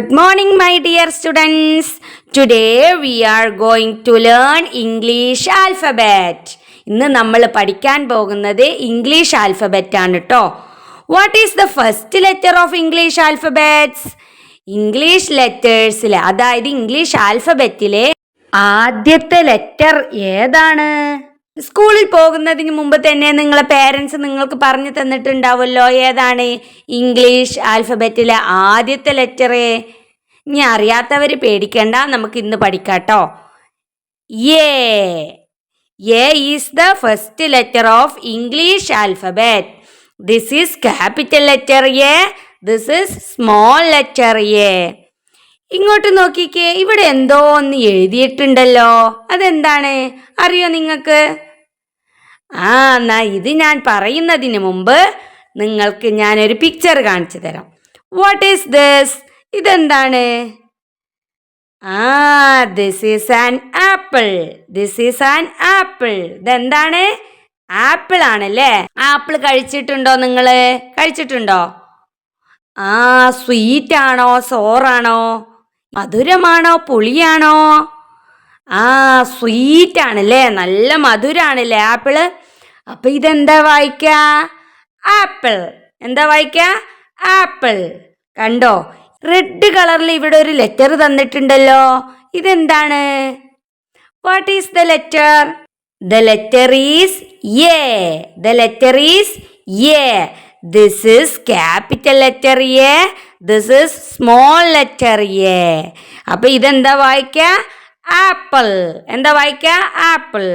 Good morning, my dear students. Today we are going to learn English alphabet. ഇന്ന് നമ്മൾ പഠിക്കാൻ പോകുന്നത് English alphabet ആണ് ട്ടോ. What is the first letter of English alphabets? English ലെറ്റേഴ്സിലെ അതായത് ഇംഗ്ലീഷ് ആൽഫബറ്റിലെ ആദ്യത്തെ ലെറ്റർ ഏതാണ്? സ്കൂളിൽ പോകുന്നതിന് മുമ്പ് തന്നെ നിങ്ങളെ പേരൻസ് നിങ്ങൾക്ക് പറഞ്ഞു തന്നിട്ടുണ്ടാവുമല്ലോ ഏതാണ് ഇംഗ്ലീഷ് ആൽഫബറ്റിലെ ആദ്യത്തെ ലെറ്റർ. ഇനി അറിയാത്തവർ പേടിക്കണ്ട, നമുക്ക് ഇന്ന് പഠിക്കാട്ടോ. A is the first letter of English alphabet. This is capital letter A, this is small letter A. ഇങ്ങോട്ട് നോക്കിക്കേ, ഇവിടെ എന്തോ ഒന്ന് എഴുതിയിട്ടുണ്ടല്ലോ, അതെന്താണ് അറിയോ നിങ്ങൾക്ക്? എന്നാ ഇത് ഞാൻ പറയുന്നതിന് മുമ്പ് നിങ്ങൾക്ക് ഞാനൊരു പിക്ചർ കാണിച്ചു തരാം. What is this? ഇതെന്താണ്? This is an apple. This is an apple. ഇതെന്താണ്? ആപ്പിൾ ആണല്ലേ. ആപ്പിൾ കഴിച്ചിട്ടുണ്ടോ നിങ്ങള്? കഴിച്ചിട്ടുണ്ടോ? സ്വീറ്റ് ആണോ സോറാണോ? മധുരമാണോ പുളിയാണോ? സ്വീറ്റ് ആണല്ലേ, നല്ല മധുരാണല്ലേ ആപ്പിള്. അപ്പൊ ഇതെന്താ വായിക്ക? ആപ്പിൾ. എന്താ വായിക്ക? ആപ്പിൾ. കണ്ടോ, റെഡ് കളറിൽ ഇവിടെ ഒരു ലെറ്റർ തന്നിട്ടുണ്ടല്ലോ, ഇതെന്താണ്? What is the letter? The letter is A. The letter is A. This is capital letter A, this is small letter A. അപ്പൊ ഇതെന്താ വായിക്ക? ആപ്പിൾ. എന്താ വായിക്ക? ആപ്പിൾ.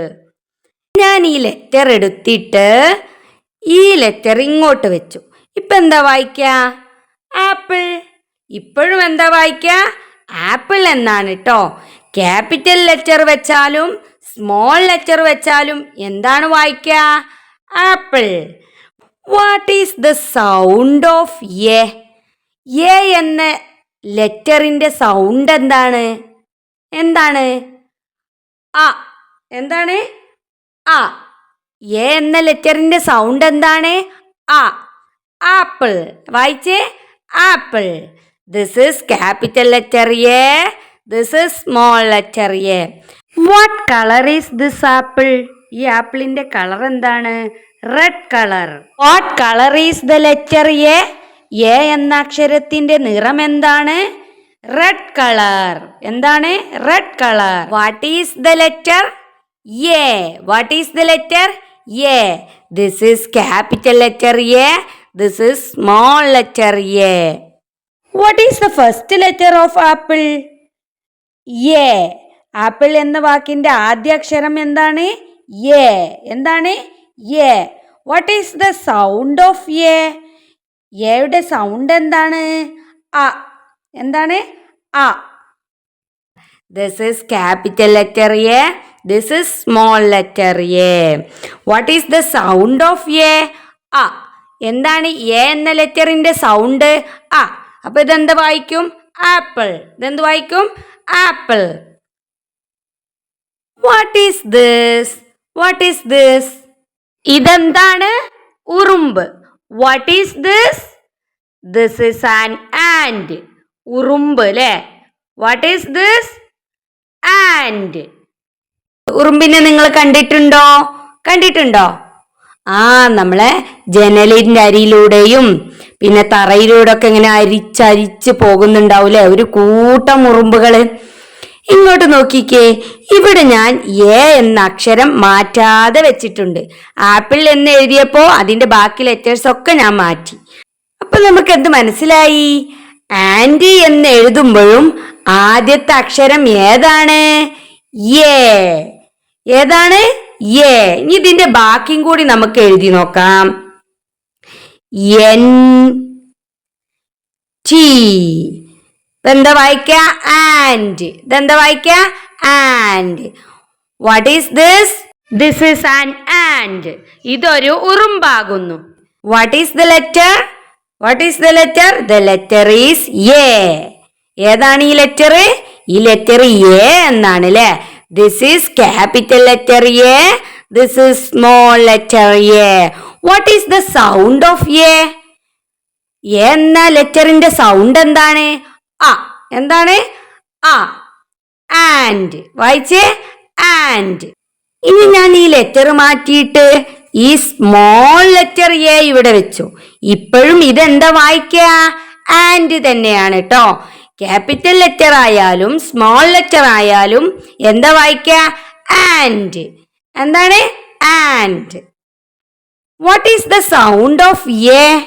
ഞാൻ ഈ ലെറ്റർ എടുത്തിട്ട് ഈ ലെറ്റർ ഇങ്ങോട്ട് വെച്ചു. ഇപ്പൊ എന്താ വായിക്ക? ആപ്പിൾ. ഇപ്പോഴും എന്താ വായിക്ക? ആപ്പിൾ എന്നാണ് കേട്ടോ. ക്യാപിറ്റൽ ലെറ്റർ വെച്ചാലും സ്മോൾ ലെറ്റർ വെച്ചാലും എന്താണ് വായിക്ക? Apple. What is the sound of A? A എന്ന ലെറ്ററിന്റെ സൗണ്ട് എന്താണ്? എന്താണ്? എന്താണ്? എ എന്ന ലെറ്ററിന്റെ സൗണ്ട് എന്താണ്? ആപ്പിൾ. വായിച്ചേ, apple. This is capital letter A, this is small letter A. What colour is this apple? ഈ ആപ്പിളിന്റെ കളർ എന്താണ്? Red colour. What colour is the letter A? A എന്ന അക്ഷരത്തിന്റെ നിറം എന്താണ്? Red colour. എന്താണ്? Red colour. What is the letter? A. What is the letter? A. This is capital letter A, this is small letter A. What is the first letter of apple? A. Apple എന്ന വാക്കിന്റെ ആദ്യ അക്ഷരം എന്താണ്? A. എന്താണ്? A. What is the sound of A? എയുടെ sound എന്താണ്? എന്താണ്? This is capital letter A, this is small letter A. What is the sound of A? എന്താണ് എ എന്ന ലെറ്ററിന്റെ സൗണ്ട്? അപ്പൊ ഇതെന്ത് വായിക്കും? ആപ്പിൾ. ഇതെന്ത് വായിക്കും? Apple. What is this? What is this? ഇതെന്താണ്? ഉറുമ്പ്. What is this? This is an and. ഉറുമ്പ് അല്ലേ? What is this? ആൻഡ്. ഉറുമ്പിനെ നിങ്ങൾ കണ്ടിട്ടുണ്ടോ? കണ്ടിട്ടുണ്ടോ? നമ്മളെ ജനലിന്റെ അരിയിലൂടെയും പിന്നെ തറയിലൂടെ ഒക്കെ ഇങ്ങനെ അരിച്ചരിച്ച് പോകുന്നുണ്ടാവൂലേ ഒരു കൂട്ടം ഉറുമ്പുകള്. ഇങ്ങോട്ട് നോക്കിക്കേ, ഇവിടെ ഞാൻ എ എന്ന അക്ഷരം മാറ്റാതെ വെച്ചിട്ടുണ്ട്. ആപ്പിൾ എന്ന് എഴുതിയപ്പോ അതിന്റെ ബാക്കി ലെറ്റേഴ്സ് ഒക്കെ ഞാൻ മാറ്റി. അപ്പൊ നമുക്ക് എന്ത് മനസ്സിലായി? ആൻഡ് എന്ന് എഴുതുമ്പോഴും ആദ്യത്തെ അക്ഷരം ഏതാണ്? എ. ഏതാണ്? എ. ഇനി ഇതിന്റെ ബാക്കിയും കൂടി നമുക്ക് എഴുതി നോക്കാം. N T. ഇതെന്താ വായിക്ക? ആൻഡ്. ഇതെന്താ വായിക്ക? Ant. What is this? This is an ant. ഇതൊരു ഉറുമ്പാകുന്നു. What is the letter? What is the letter? The letter is A. ഏതാണ് ഈ ലെറ്റർ? ഈ ലെറ്റർ എ എന്നാണ് അല്ലേ. This is capital letter A, this is small letter A. What is the sound of A? എന്ന ലെറ്ററിന്റെ sound എന്താണ്? എന്താണ്? ആ. ആൻഡ്. വായിച്ചേ, ആൻഡ്. ഇനി ഞാൻ ഈ ലെറ്റർ മാറ്റിയിട്ട് ഈ സ്മോൾ ലെറ്റർ എ ഇവിടെ വെച്ചു. ഇപ്പോഴും ഇതെന്താ വായിക്കുക? ആൻഡ് തന്നെയാണ് കേട്ടോ. ക്യാപിറ്റൽ ലെറ്റർ ആയാലും സ്മോൾ ലെറ്റർ ആയാലും എന്താ വായിക്കുക? ആൻഡ്. എന്താണ്? And. What is the sound of A?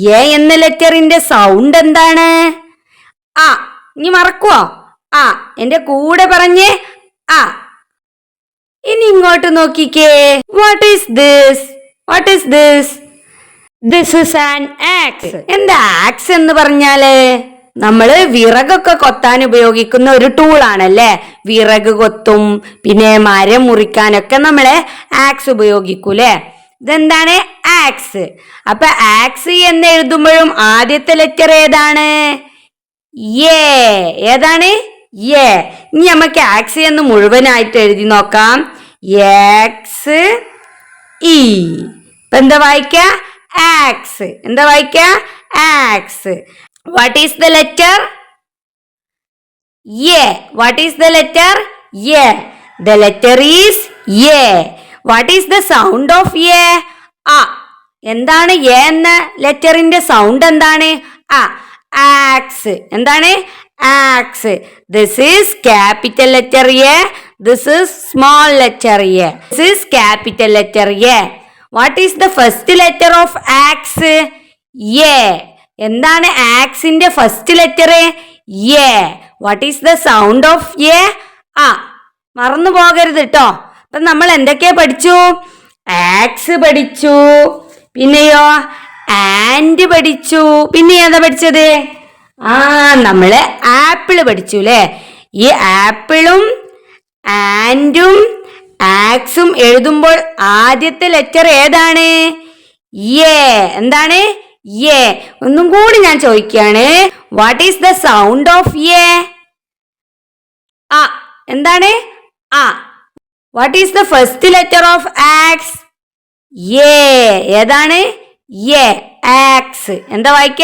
A എന്ന ലെറ്ററിന്റെ സൗണ്ട് എന്താണ്? ആ. ഇനി മറക്കുവോ? ആ. എന്റെ കൂടെ പറഞ്ഞേ, ആ. ഇനി ഇങ്ങോട്ട് നോക്കിക്കേ. What is this? What is this? This is an axe. എന്താ ആക്സ് എന്ന് പറഞ്ഞാല്? നമ്മള് വിറകൊക്കെ കൊത്താൻ ഉപയോഗിക്കുന്ന ഒരു ടൂൾ ആണല്ലേ. വിറക് കൊത്തും, പിന്നെ മരം മുറിക്കാനൊക്കെ നമ്മള് ആക്സ് ഉപയോഗിക്കൂലേ. ഇതെന്താണ്? ആക്സ്. അപ്പൊ ആക്സ് എന്ന് എഴുതുമ്പോഴും ആദ്യത്തെ ലെറ്റർ ഏതാണ്? ഏ. ഏതാണ്? ഏ. ഇനി നമുക്ക് ആക്സ് എന്ന് മുഴുവനായിട്ട് എഴുതി നോക്കാം. X E. ഇപ്പൊ എന്താ വായിക്ക? ആക്സ്. എന്താ വായിക്ക? Axe. What is the letter? A. What is the letter? A. The letter is A. What is the sound of A? ആ. എന്താണ് എ എന്ന ലെറ്ററിന്റെ സൗണ്ട് എന്താണ്? ആ. ആക്സ്. എന്താണ്? Axe. This is capital letter A. This is small letter A. This is capital letter A. What is the first letter of axe? A. എന്താണ് ആക്സിന്റെ first letter? A. What is the sound of A? ആ. മറന്നു പോകരുത് കേട്ടോ. അപ്പൊ നമ്മൾ എന്തൊക്കെയാ പഠിച്ചു? ആക്സ് പഠിച്ചു, പിന്നെയോ ആൻഡ് പഠിച്ചു, പിന്നെ ഏതാ പഠിച്ചത്? ആ, നമ്മള് ആപ്പിള് പഠിച്ചു അല്ലേ. ഈ ആപ്പിളും ആൻഡും ആക്സും എഴുതുമ്പോൾ ആദ്യത്തെ ലെറ്റർ ഏതാണ്? എ. എന്താണ്? എ. ഒന്നും കൂടി ഞാൻ ചോദിക്കുകയാണ്. What is the sound of A? ആ. എന്താണ്? ആ. What is the first letter of axe? A. ഏതാണ്? എ. ആക്സ്. എന്താ വായിക്ക?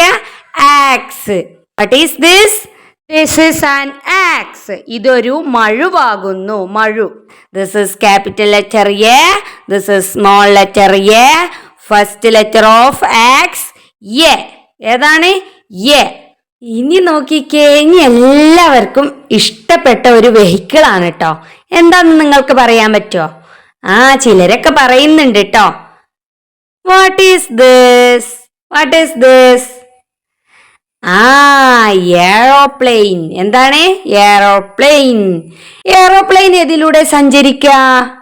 Axe. What is this? This is an axe. ഇതൊരു മഴുവാകുന്നു. മഴു. This is capital letter A. This is small letter A. First letter of axe A. ഏതാണ്? A. ഇനി നോക്കിക്കേ. ഇനി എല്ലാവർക്കും ഇഷ്ടപ്പെട്ട ഒരു വെഹിക്കിൾ ആണ് കേട്ടോ. എന്താന്ന് നിങ്ങൾക്ക് പറയാൻ പറ്റുമോ? ആ, ചിലരൊക്കെ പറയുന്നുണ്ട് കേട്ടോ. What is this? What is this? ആ, എയറോപ്ലെയിൻ. എന്താണ്? എയറോപ്ലെയിൻ. എയറോപ്ലെയിൻ ഏതിലൂടെ സഞ്ചരിക്ക?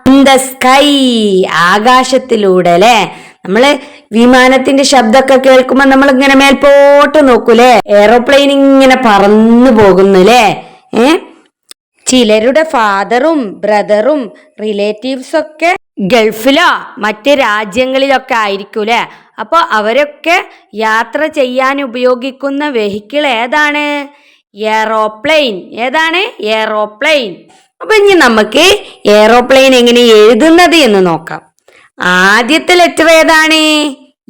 In the sky. ആകാശത്തിലൂടെ അല്ലെ. നമ്മള് വിമാനത്തിന്റെ ശബ്ദമൊക്കെ കേൾക്കുമ്പോ നമ്മൾ ഇങ്ങനെ മേൽപോട്ട് നോക്കൂലേ. എയറോപ്ലെയിൻ ഇങ്ങനെ പറന്നു പോകുന്നു അല്ലേ. ചിലരുടെ ഫാദറും ബ്രദറും റിലേറ്റീവ്സ് ഒക്കെ ഗൾഫിലോ മറ്റ് രാജ്യങ്ങളിലൊക്കെ ആയിരിക്കൂലേ. അപ്പൊ അവരൊക്കെ യാത്ര ചെയ്യാൻ ഉപയോഗിക്കുന്ന വെഹിക്കിൾ ഏതാണ്? എയറോപ്ലെയിൻ. ഏതാണ്? എയറോപ്ലെയിൻ. അപ്പൊ ഇനി നമുക്ക് എയറോപ്ലെയിൻ എങ്ങനെ എഴുതുന്നത് എന്ന് നോക്കാം. ആദ്യത്തെ ലെറ്റർ ഏതാണ്?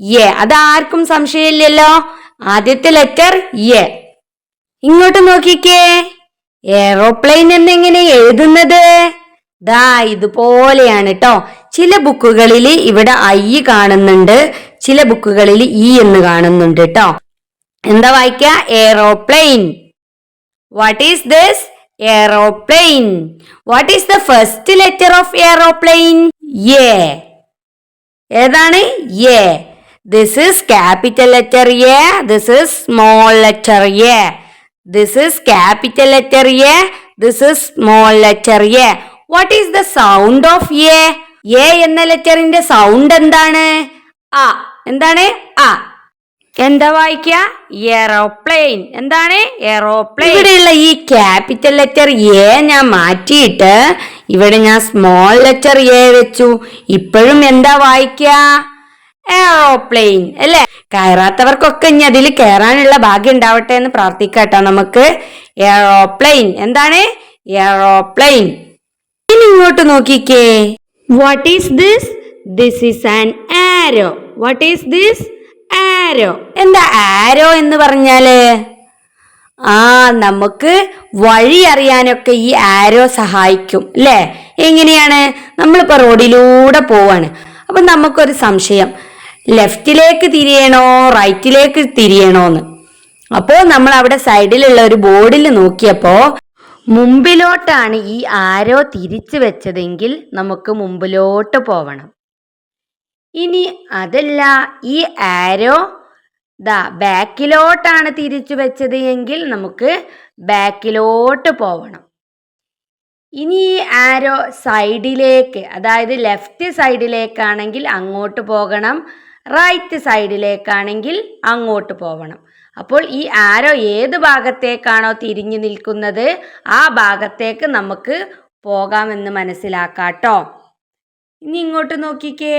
എ. അതാർക്കും സംശയമില്ലല്ലോ. ആദ്യത്തെ ലെറ്റർ എ. ഇങ്ങോട്ട് നോക്കിക്കേ. എയറോപ്ലെയിൻ എന്നെങ്ങനെ എഴുതുന്നത്? ദാ ഇതുപോലെയാണ് കേട്ടോ. ചില ബുക്കുകളിൽ ഇവിടെ ഐ കാണുന്നുണ്ട്, ചില ബുക്കുകളിൽ ഇ എന്ന് കാണുന്നുണ്ട് കേട്ടോ. എന്താ വായിക്ക? Aeroplane. What is this? Aeroplane. What is the first letter of aeroplane? A. ഏതാണ്? A. This is capital letter A. This is small letter A. This is capital letter A. This is small letter A. What is the sound of A? A എന്ന ലെറ്ററിന്റെ sound എന്താണ്? ആ. എന്താണ്? ആ. എന്താ വായിക്ക? Aeroplane. എന്താണ്? എയറോപ്ലെയിൻ. ഇവിടെയുള്ള ഈ ക്യാപിറ്റൽ ലെറ്റർ എ ഞാൻ മാറ്റിയിട്ട് ഇവിടെ ഞാൻ സ്മോൾ ലെറ്റർ എ വെച്ചു. ഇപ്പോഴും എന്താ വായിക്ക? എയറോപ്ലെയിൻ അല്ലേ. കയറാത്തവർക്കൊക്കെ ഇനി അതിൽ കയറാനുള്ള ഭാഗ്യം ഉണ്ടാവട്ടെ എന്ന് പ്രാർത്ഥിക്കട്ടോ നമുക്ക്. എയറോപ്ലെയിൻ. എന്താണ്? എയറോപ്ലെയിൻ. ഇനി ഇങ്ങോട്ട് നോക്കിക്കേ. What is this? This is an arrow. What is this? Arrow. എന്താ ആരോ എന്ന് പറഞ്ഞാല്? നമുക്ക് വഴി അറിയാനൊക്കെ ഈ ആരോ സഹായിക്കും അല്ലേ? എങ്ങനെയാണ്? നമ്മളിപ്പോ റോഡിലൂടെ പോവാണ്. അപ്പൊ നമുക്കൊരു സംശയം, ലെഫ്റ്റിലേക്ക് തിരിയണോ റൈറ്റിലേക്ക് തിരിയണോന്ന്. അപ്പോൾ നമ്മൾ അവിടെ സൈഡിലുള്ള ഒരു ബോർഡിൽ നോക്കിയപ്പോ മുമ്പിലോട്ടാണ് ഈ ആരോ തിരിച്ചു വെച്ചതെങ്കിൽ നമുക്ക് മുമ്പിലോട്ട് പോവണം. ഇനി അതല്ല, ഈ ആരോ ബാക്കിലോട്ടാണ് തിരിച്ചു വെച്ചത് എങ്കിൽ നമുക്ക് ബാക്കിലോട്ട് പോവണം. ഇനി ഈ ആരോ സൈഡിലേക്ക്, അതായത് ലെഫ്റ്റ് സൈഡിലേക്കാണെങ്കിൽ അങ്ങോട്ട് പോകണം, റൈറ്റ് സൈഡിലേക്കാണെങ്കിൽ അങ്ങോട്ട് പോവണം. അപ്പോൾ ഈ ആരോ ഏത് ഭാഗത്തേക്കാണോ തിരിഞ്ഞു നിൽക്കുന്നത് ആ ഭാഗത്തേക്ക് നമുക്ക് പോകാമെന്ന് മനസ്സിലാക്കാട്ടോ. ഇനി ഇങ്ങോട്ട് നോക്കിക്കേ.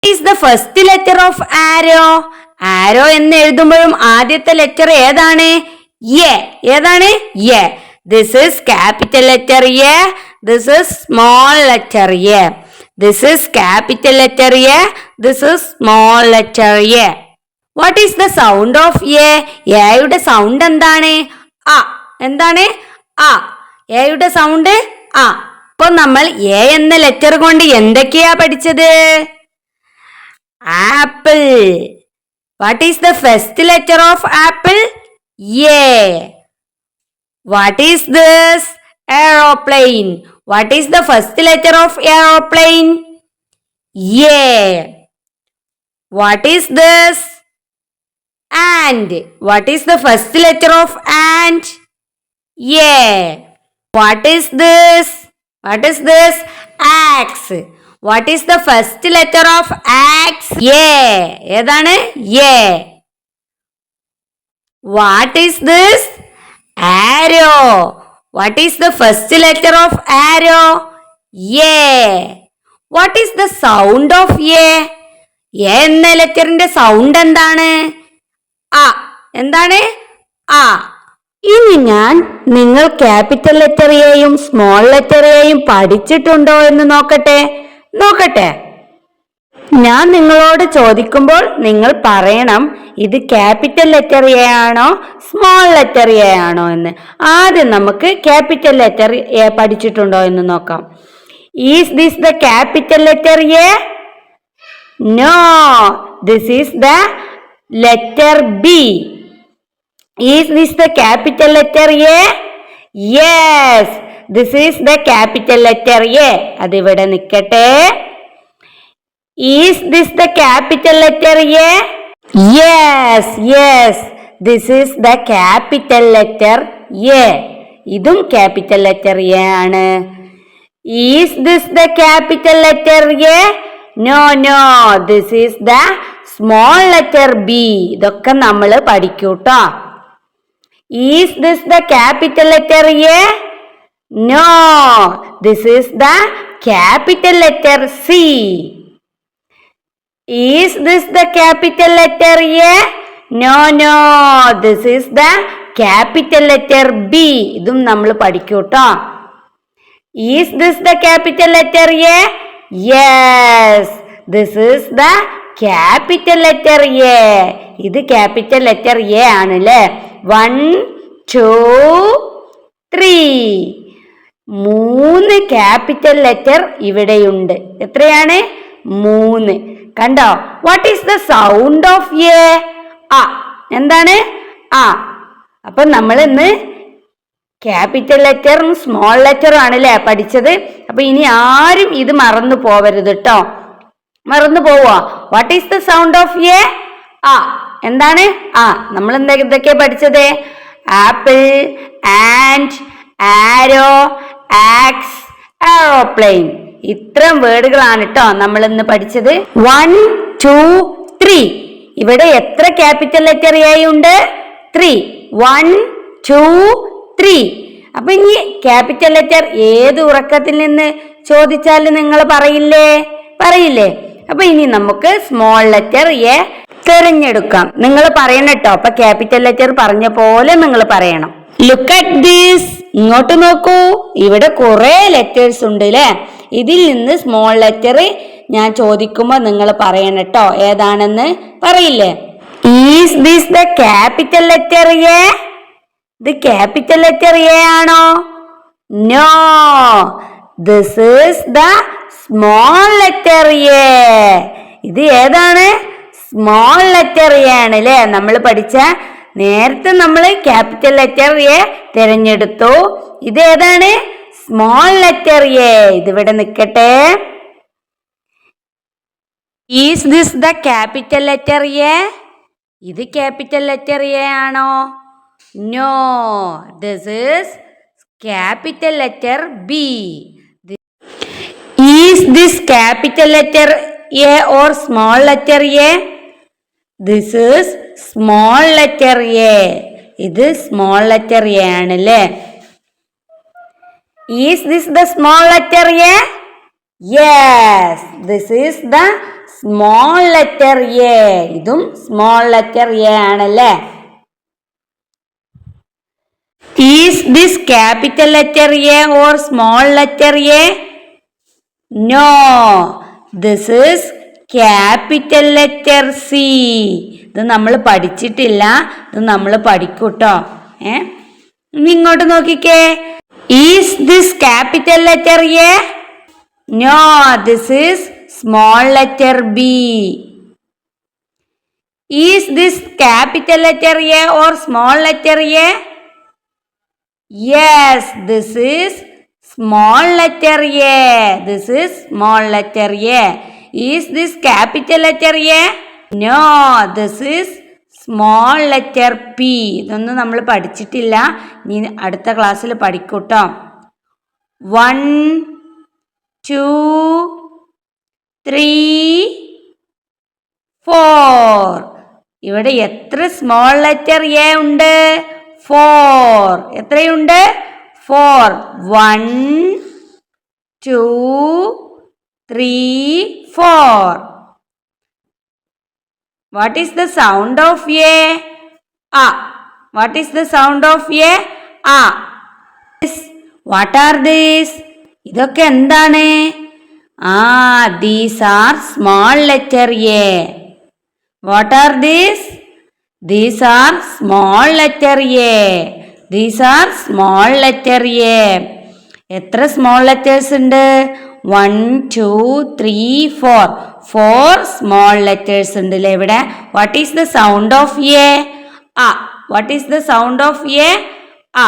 Is the first letter of arrow? Arrow എന്ന് എഴുതുമ്പോഴും ആദ്യത്തെ ലെറ്റർ ഏതാണ്? എ. ഏതാണ്? A. This is capital letter A. This is small letter A. This is capital letter A. This is small letter A. What is the sound of A? എയുടെ sound എന്താണ്? അ. എന്താണ്? അ. എയുടെ സൗണ്ട് അ. അപ്പൊ നമ്മൾ A എന്ന letter കൊണ്ട് എന്തൊക്കെയാ പഠിച്ചത്? Apple. What is the first letter of apple? A. What is this? Aeroplane. What is the first letter of aeroplane? A. What is this? Ant. What is the first letter of ant? A. What is this? What is this? Axe. What is the first letter of axe? A. ഏതാണ്? A. What is this? Arrow. What is the first letter of arrow? A. What is the sound of A? A എന്ന ലെറ്ററിന്റെ sound എന്താണ്? ആ. എന്താണ്? ആ. ഇനി ഞാൻ നിങ്ങൾ ക്യാപിറ്റൽ ലെറ്റർ എയും സ്മോൾ ലെറ്റർ എയും പഠിച്ചിട്ടുണ്ടോ എന്ന് നോക്കട്ടെ. ഞാൻ നിങ്ങളോട് ചോദിക്കുമ്പോൾ നിങ്ങൾ പറയണം ഇത് ക്യാപിറ്റൽ ലെറ്റർ എ ആണോ സ്മോൾ ലെറ്റർ എ ആണോ എന്ന്. ആദ്യം നമുക്ക് ക്യാപിറ്റൽ ലെറ്റർ എ പഠിച്ചിട്ടുണ്ടോ എന്ന് നോക്കാം. Is this the capital letter A? No, this is the letter B. Is this the capital letter A? Yes, this is the capital letter A. അതിവിടെ നിൽക്കട്ടെ. Is this the capital letter A? Yes, this is the capital letter A. ഇതും capital letter A ആണ്. Is this the capital letter A? No, this is the small letter B. ഇതൊക്കെ നമ്മൾ പഠിക്കൂട്ടോ. Is this the capital letter A? No, this is the capital letter C. Is this the capital letter A? No, this is the capital letter B. ഇതും നമ്മൾ പഠിക്കൂട്ടോ. Is this the capital letter A? Yes, this is the capital letter A. ഇത് capital letter A ആണല്ലേ. 1 2 3 3 capital letter ഇവിടെയുണ്ട്. എത്രയാണ്? 3. കണ്ടോ? What is the sound of A? ആ. എന്താണ്? ആ. അപ്പൊ നമ്മൾ ഇന്ന് ക്യാപിറ്റൽ ലെറ്ററും സ്മോൾ ലെറ്ററും ആണല്ലേ പഠിച്ചത്. അപ്പൊ ഇനി ആരും ഇത് മറന്നു പോവരുത് കേട്ടോ. മറന്നു പോവാ. What is the sound of A? ആ. എന്താണ്? ആ. നമ്മൾ എന്തൊക്കെയാ പഠിച്ചത്? Apple, and, arrow, axe, aeroplane. ഇത്രയും വേർഡുകളാണ് കേട്ടോ നമ്മൾ ഇന്ന് പഠിച്ചത്. 1 2 3. ഇവിടെ എത്ര ക്യാപിറ്റൽ ലെറ്റർ എ ഉണ്ട്? 3. 1 2 3. അപ്പൊ ഇനി ക്യാപിറ്റൽ ലെറ്റർ ഏത് ഉറക്കത്തിൽ നിന്ന് ചോദിച്ചാൽ നിങ്ങൾ പറയില്ലേ? അപ്പൊ ഇനി നമുക്ക് സ്മോൾ ലെറ്റർ എ തിരഞ്ഞെടുക്കാം. നിങ്ങൾ പറയണം കേട്ടോ. അപ്പൊ ക്യാപിറ്റൽ ലെറ്റർ പറഞ്ഞ പോലെ നിങ്ങൾ പറയണം. Look at this. ഇങ്ങോട്ട് നോക്കൂ. ഇവിടെ കുറെ ലെറ്റേഴ്സ് ഉണ്ട് അല്ലേ? ഇതിൽ നിന്ന് സ്മോൾ ലെറ്റർ ഞാൻ ചോദിക്കുമ്പോ നിങ്ങൾ പറയണം കേട്ടോ. ഏതാണെന്ന് പറയില്ലേ? Is this the capital letter A? ഇത് ക്യാപിറ്റൽ ലെറ്റർ എ ആണോ? No, this is the small letter A. ഇത് ഏതാണ്? സ്മോൾ ലെറ്റർ എ ആണ് അല്ലേ? നമ്മൾ പഠിച്ച നേരത്തെ നമ്മൾ ക്യാപിറ്റൽ ലെറ്റർ എ തിരഞ്ഞെടുത്തു. ഇത് ഏതാണ്? Small letter A. ഇതിവിടെ നിൽക്കട്ടെ. Is this the capital letter A? ഇത് ക്യാപിറ്റൽ ലെറ്റർ എ ആണോ? No, this is capital letter B. Is this capital letter A or small letter A? This is small letter A. ഇത് small letter A ആണല്ലേ? Is this the small letter A? Yes, this is the small letter A. ഇതും small letter A ആണല്ലേ? Is this capital letter A or small letter A? No, this is capital letter C. ഇത് നമ്മൾ പഠിച്ചിട്ടില്ല, ഇത് നമ്മൾ പഠിക്കൂട്ടോ. ഇനി ഇങ്ങോട്ട് നോക്കിക്കേ. Is this capital letter A? No, this is small letter B. Is this capital letter A or small letter A? Yes, this is small letter A. This is small letter A. Is this capital letter A? No, this is small letter P. ഇതൊന്നും നമ്മൾ പഠിച്ചിട്ടില്ല, ഇനി അടുത്ത ക്ലാസ്സിൽ പഠിക്കൂട്ടോ. 1 2 3 4. ഇവിടെ എത്ര small letter A ഉണ്ട്? 4. എത്രയുണ്ട്? 4. 1 2 3 4. What is the sound of A? A. What is the sound of A? A. What are these? ഇതൊക്കെ എന്താണ്? These are small letter A. What are these? These are small letter A. These are small letter A. എത്ര small letters ഉണ്ട്? 1 2 3 4. 4 small letters ഉണ്ട് അല്ലേ ഇവിടെ? What is the sound of A? ആ. What is the sound of A? ആ.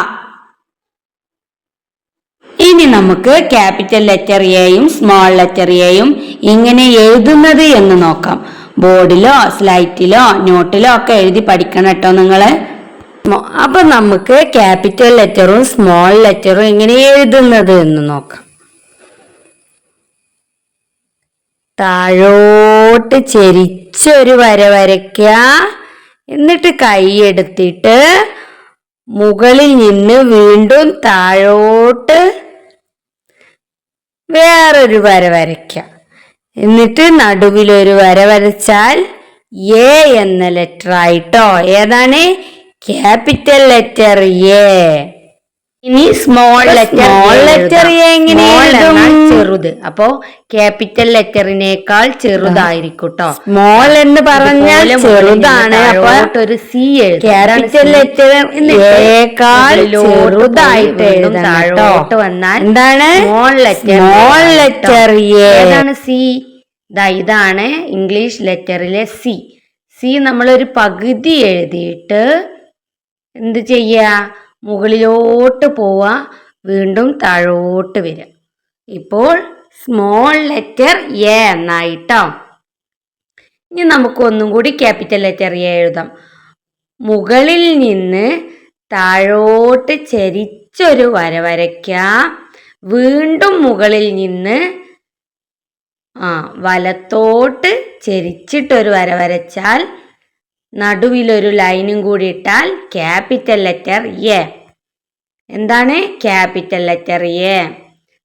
ഇനി നമുക്ക് capital letter എയും സ്മോൾ ലെറ്റർ എയും എങ്ങനെ എഴുതുന്നത് എന്ന് നോക്കാം. ബോർഡിലോ സ്ലൈറ്റിലോ നോട്ടിലോ ഒക്കെ എഴുതി പഠിക്കണം കേട്ടോ നിങ്ങള്. അപ്പൊ നമുക്ക് ക്യാപിറ്റൽ ലെറ്ററും സ്മോൾ ലെറ്ററും എങ്ങനെ എഴുതുന്നത് എന്ന് നോക്കാം. താഴോട്ട് ചെരിച്ചൊരു വര വരയ്ക്കുക. എന്നിട്ട് കൈ എടുത്തിട്ട് മുകളിൽ നിന്ന് വീണ്ടും താഴോട്ട് വേറൊരു വര വരയ്ക്കുക. എന്നിട്ട് നടുവിലൊരു വര വരച്ചാൽ എ എന്ന ലെറ്റർ ആയിട്ടോ. ഏതാണ്? Capital letter A. ഇനി സ്മോൾ ലെറ്റർ എങ്ങനെ എഴുതും? ചെറുത്. അപ്പോ ക്യാപിറ്റൽ ലെറ്ററിനേക്കാൾ ചെറുതായിരിക്കും ട്ടോ. സ്മോൾ എന്ന് പറഞ്ഞാൽ ചെറുതാണ്. അപ്പൊ ഒരു സി എഴുതും. ക്യാപിറ്റൽ ലെറ്ററിനേക്കാൾ ചെറുതായിട്ട് എഴുതണം. താഴോട്ട് വന്നാൽ എന്താണ്? Small letter A. ഏതാണ് സി? ഇതാണ് ഇംഗ്ലീഷ് ലെറ്ററിലെ സി. സി നമ്മളൊരു പകുതി എഴുതിയിട്ട് എന്ത് ചെയ്യാ? മുകളിലോട്ട് പോവാ, വീണ്ടും താഴോട്ട് വരിക. ഇപ്പോൾ സ്മോൾ ലെറ്റർ എ എന്നായിട്ടോ. ഇനി നമുക്ക് ഒന്നും കൂടി ക്യാപിറ്റൽ ലെറ്റർ എ എഴുതാം. മുകളിൽ നിന്ന് താഴോട്ട് ചെരിച്ചൊരു വര വരയ്ക്കുക. വീണ്ടും മുകളിൽ നിന്ന് വലത്തോട്ട് ചെരിച്ചിട്ടൊരു വര വരച്ചാൽ നടുവിലൊരു ലൈനും കൂടി ഇട്ടാൽ ക്യാപിറ്റൽ ലെറ്റർ എ. എന്താണ്? Capital letter A.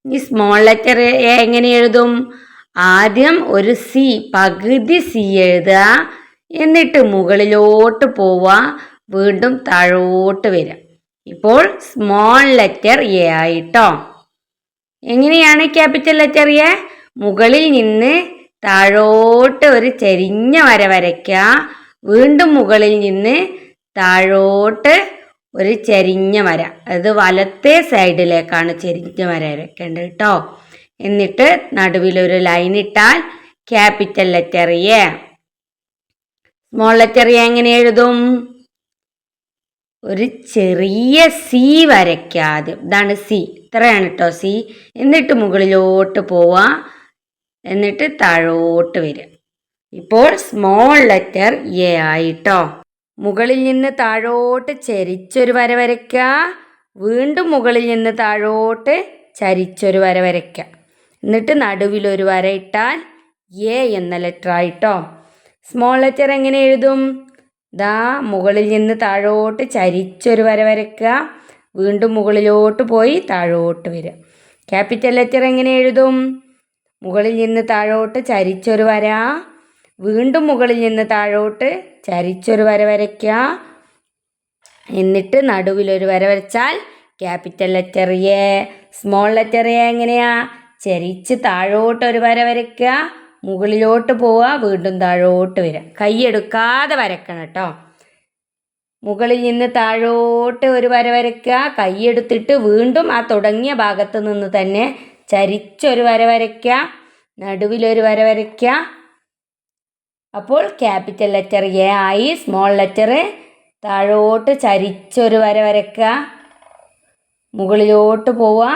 ഈ സ്മോൾ ലെറ്റർ എ എങ്ങനെ എഴുതും? ആദ്യം ഒരു സി, പകുതി സി എഴുതുക. എന്നിട്ട് മുകളിലോട്ട് പോവുക, വീണ്ടും താഴോട്ട് വരിക. ഇപ്പോൾ സ്മോൾ ലെറ്റർ എ ആയിട്ടോ. എങ്ങനെയാണ് ക്യാപിറ്റൽ ലെറ്റർ എ? മുകളിൽ നിന്ന് താഴോട്ട് ഒരു ചെരിഞ്ഞ വര വരയ്ക്കുക. വീണ്ടും മുകളിൽ നിന്ന് താഴോട്ട് ഒരു ചെരിഞ്ഞ വര, അത് വലത്തെ സൈഡിലേക്കാണ് ചെരിഞ്ഞ വര വരയ്ക്കേണ്ടത് കേട്ടോ. എന്നിട്ട് നടുവിലൊരു ലൈൻ ഇട്ടാൽ capital letter A. Small letter A എങ്ങനെ എഴുതും? ഒരു ചെറിയ സി വരയ്ക്കാതെ, ഇതാണ് സി, ഇത്രയാണ് കേട്ടോ സി. എന്നിട്ട് മുകളിലോട്ട് പോവാ, എന്നിട്ട് താഴോട്ട് വരിക. ഇപ്പോൾ സ്മോൾ ലെറ്റർ എ ആയിട്ടോ. മുകളിൽ നിന്ന് താഴോട്ട് ചരിച്ചൊരു വര വരയ്ക്കുക, വീണ്ടും മുകളിൽ നിന്ന് താഴോട്ട് ചരിച്ചൊരു വര വരയ്ക്കുക. എന്നിട്ട് നടുവിലൊരു വര ഇട്ടാൽ എ എന്ന ലെറ്റർ ആയിട്ടോ. സ്മോൾ ലെറ്റർ എങ്ങനെ എഴുതും? ദാ മുകളിൽ നിന്ന് താഴോട്ട് ചരിച്ചൊരു വര വരയ്ക്കുക, വീണ്ടും മുകളിലോട്ട് പോയി താഴോട്ട് വരിക. ക്യാപിറ്റൽ ലെറ്റർ എങ്ങനെ എഴുതും? മുകളിൽ നിന്ന് താഴോട്ട് ചരിച്ചൊരു വര, വീണ്ടും മുകളിൽ നിന്ന് താഴോട്ട് ചരിച്ചൊരു വര വരയ്ക്കുക, എന്നിട്ട് നടുവിലൊരു വര വരച്ചാൽ capital letter A. Small letter A എങ്ങനെയാ? ചരിച്ച് താഴോട്ട് ഒരു വര വരയ്ക്കുക, മുകളിലോട്ട് പോവുക, വീണ്ടും താഴോട്ട് വരിക. കൈയെടുക്കാതെ വരയ്ക്കണം കേട്ടോ. മുകളിൽ നിന്ന് താഴോട്ട് ഒരു വര വരയ്ക്കുക, കൈയെടുത്തിട്ട് വീണ്ടും ആ തുടങ്ങിയ ഭാഗത്ത് നിന്ന് തന്നെ ചരിച്ചൊരു വര വരയ്ക്കുക, നടുവിലൊരു വര വരയ്ക്കുക. അപ്പോൾ ക്യാപിറ്റൽ ലെറ്റർ എ ആയി. സ്മോൾ ലെറ്റർ താഴോട്ട് ചരിച്ചൊരു വര വരയ്ക്കുക, മുകളിലോട്ട് പോവുക,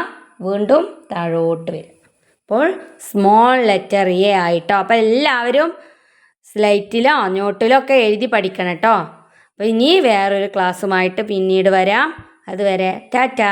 വീണ്ടും താഴോട്ട് വരിക. അപ്പോൾ സ്മോൾ ലെറ്റർ എ ആയിട്ടോ. അപ്പോൾ എല്ലാവരും സ്ലൈറ്റിലോ നോട്ടിലോ ഒക്കെ എഴുതി പഠിക്കണം കേട്ടോ. അപ്പോൾ ഇനി വേറൊരു ക്ലാസ്സുമായിട്ട് പിന്നീട് വരാം. അതുവരെ ടാറ്റാ.